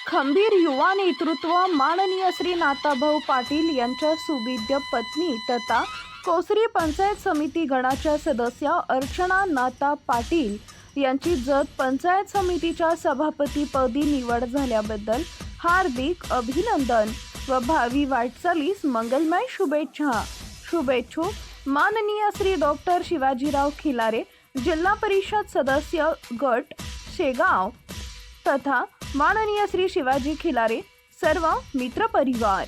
खंबीर युवा नेतृत्व माननीय श्री नाताभाऊ पाटील यांच्या सुविद्य पत्नी तथा कोसरी पंचायत समिती गणाच्या सदस्य अर्चना नाता पाटील यांची जत पंचायत समितीच्या सभापतीपदी निवड झाल्याबद्दल हार्दिक अभिनंदन व भावी वाटचालीस मंगलमय शुभेच्छा। शुभेच्छुक माननीय श्री डॉक्टर शिवाजीराव खिलारे, जिल्हा परिषद सदस्य गट शेगाव तथा माननीय श्री शिवाजी खिलारे, सर्व मित्र परिवार।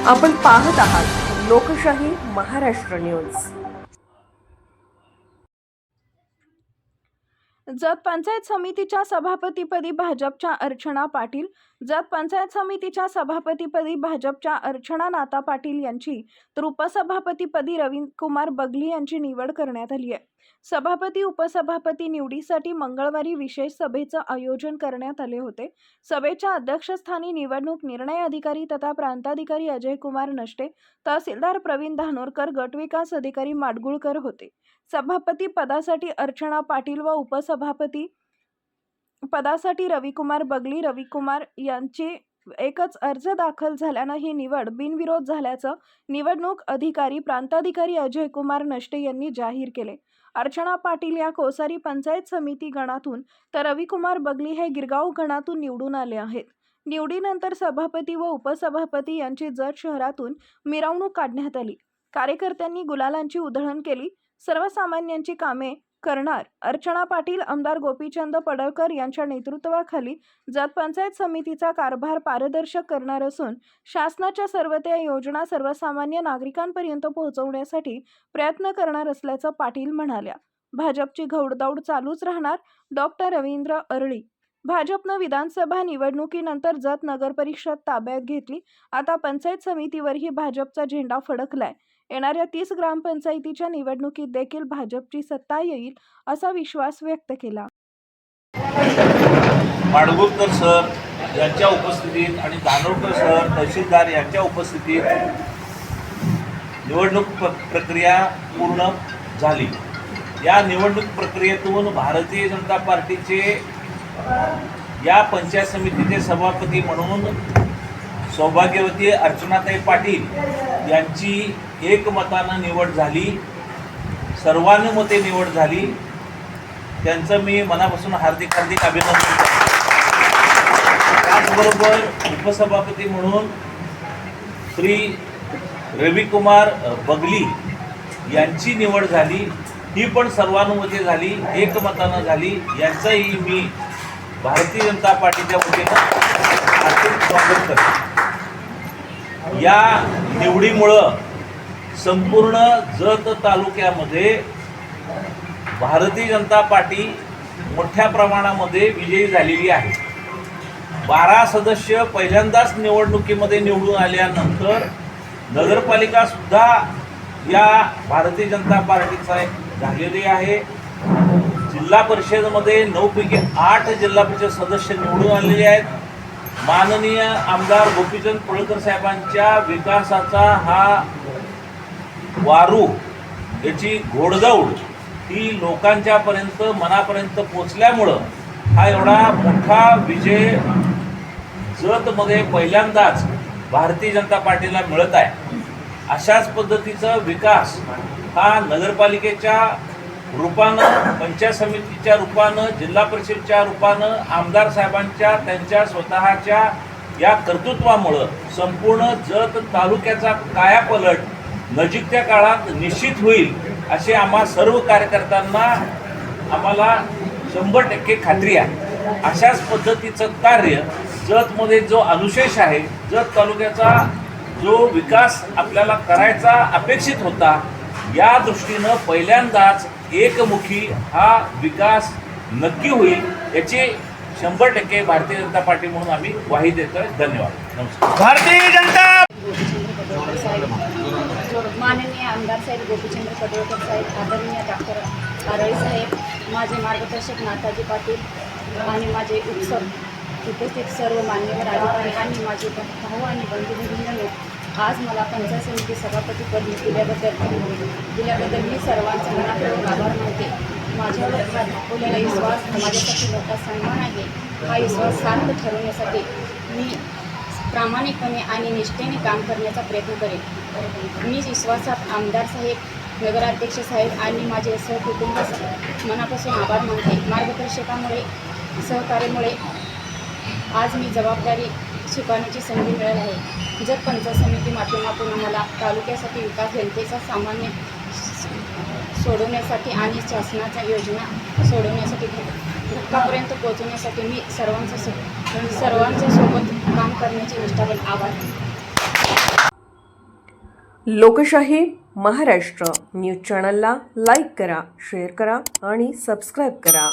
आपण पाहत आहात लोकशाही महाराष्ट्र न्यूज। जत पंचायत समितीच्या सभापतीपदी भाजपच्या अर्चना पाटील, जत पंचायत समितीच्या सभापतीपदी भाजपच्या अर्चना नाता पाटील यांची तर उपसभापतीपदी रविकुमार बगली यांची निवड करण्यात आली आहे। सभापती उपसभापती निवडीसाठी मंगळवारी विशेष सभेचं आयोजन करण्यात आले होते। सभेच्या अध्यक्षस्थानी निवडणूक निर्णय अधिकारी तथा प्रांताधिकारी अजय कुमार नष्टे, तहसीलदार प्रवीण धानोरकर, गटविकास अधिकारी माडगुळकर होते। सभापती पदासाठी अर्चना पाटील व उपसभापती पदासाठी रविकुमार बगली रविकुमार यांचे एकच अर्ज दाखल झाल्याने ही निवड बिनविरोध झाल्याचं निवडणूक अधिकारी प्रांताधिकारी अजय कुमार नष्टे यांनी जाहीर केले। अर्चना पाटील या कोसारी पंचायत समिती गणातून तर रविकुमार बगली हे गिरगाव गणातून निवडून आले आहेत। निवडीनंतर सभापती व उपसभापती यांची जत शहरातून मिरवणूक काढण्यात आली। कार्यकर्त्यांनी गुलालांची उधळण केली। सर्वसामान्यांची कामे करणार अर्चना पाटील आमदार गोपीचंद पडळकर यांच्या नेतृत्वाखाली जत पंचायत समितीचा कारभार पारदर्शक करणार असून शासनाच्या सर्व त्या योजना सर्वसामान्य नागरिकांपर्यंत पोहोचवण्यासाठी प्रयत्न करणार असल्याचं पाटील म्हणाल्या। भाजपची घौडदौड चालूच राहणार। डॉक्टर रवींद्र अरळी, भाजपनं विधानसभा निवडणुकीनंतर जत नगर परिषद ताब्यात घेतली। आता पंचायत समितीवरही भाजपचा झेंडा फडकलाय। येणाऱ्या 30 ग्रामपंचायतीच्या निवडणुकीत देखील भाजपची सत्ता येईल असा विश्वास व्यक्त केला। माडगुळकर सर यांच्या उपस्थितीत आणि धानोरकर सर तहसीलदार यांच्या उपस्थितीत निवडणूक प्रक्रिया पूर्ण झाली। या निवडणूक प्रक्रियेतून भारतीय जनता पार्टीचे या पंचायत समितीचे सभापती म्हणून सौभाग्यवती अर्चनाताई पाटील यांची एकमतानं निवड झाली, सर्वानुमते निवड झाली। त्यांचं मी मनापासून हार्दिक अभिनंदन करतो। त्याचबरोबर उपसभापती म्हणून श्री रविकुमार बगली यांची निवड झाली, ही पण सर्वानुमते झाली, एकमतानं झाली। यांचंही मी भारतीय जनता पार्टीच्या वतीनं हार्दिक स्वागत करतो। या निवडीमुळं संपूर्ण जत तालुक्यामध्ये भारतीय जनता पार्टी मोठ्या प्रमाणामध्ये विजयी झालेली आहे। 12 सदस्य पहिल्यांदाच निवडणुकीमध्ये निवडून आल्यानंतर नगरपालिका सुद्धा या भारतीय जनता पार्टीचा झालेली आहे। जिल्हा परिषदेमध्ये 9 पैकी 8 जिल्हा परिषद सदस्य निवडून आलेले आहेत। माननीय आमदार गोपीचंद पडळकर साहेबांच्या विकासाचा हा वारू, याची घोडदौड ही लोकांच्या मनापर्यंत पोचल्यामुळं हा एवढा मोठा विजय जतमध्ये पहिल्यांदाच भारतीय जनता पार्टीला मिळत आहे। अशाच पद्धतीचा विकास हा नगरपालिकेच्या रूपानं, पंचायत समितीच्या रूपानं, जिल्हा परिषदच्या रूपानं, आमदार साहेबांच्या त्यांच्या स्वतःच्या या कर्तृत्वामुळं संपूर्ण जत तालुक्याचा कायापलट नजीकच्या काळात निश्चित होईल अशी आम्हा सर्व कार्यकर्त्यांना आम्हाला 100% खात्री आहे। अशाच पद्धतीचं कार्य जतमध्ये जो अनुशेष आहे, जत तालुक्याचा जो विकास आपल्याला करायचा अपेक्षित होता, या दृष्टीनं पहिल्यांदाच एकमुखी हा विकास नक्की होईल याची 100% भारतीय जनता पार्टी म्हणून आम्ही ग्वाही देतोय। धन्यवाद। नमस्कार। भारतीय जनता माननीय आमदार साहेब गोपीचंद्र पडळकर साहेब, आदरणीय डॉक्टर अरळी साहेब, माझे मार्गदर्शक नाताजी पाटील आणि माझे उपस्थित सर्व मान्यवर अधिकारी आणि माझे भाऊ आणि बंधू भगिनींनो, आज मला पंचायत समिती सभापतीपद दिल्याबद्दल मी सर्वांचे मनापूर्वक आभार मानते. माझ्यावर दाखवलेला विश्वास माझ्यासाठी मोठा सन्मान आहे. हा विश्वास सार्थ ठरवण्यासाठी मी प्रामाणिकपणे आणि निष्ठेने काम करण्याचा प्रयत्न करेन. मी विश्वासात आमदार साहेब, नगराध्यक्ष साहेब आणि माझे सहकुटुंब मनापासून आभार मानते. मार्गदर्शकामुळे, सहकार्यामुळे आज मी जबाबदारी स्वीकारण्याची संधी मिळाली आहे. जर पंचायत समिती माध्यमातून आम्हाला तालुक्यासाठी विकास, जनतेचा सामान्य सोडवण्यासाठी आणि शासनाच्या योजना सोडवण्यासाठी घटकापर्यंत पोहोचवण्यासाठी मी सर्वांच्या सोबत काम करण्याची निष्ठापणे आभार. लोकशाही महाराष्ट्र न्यूज चॅनलला लाईक करा, शेअर करा आणि सबस्क्राईब करा.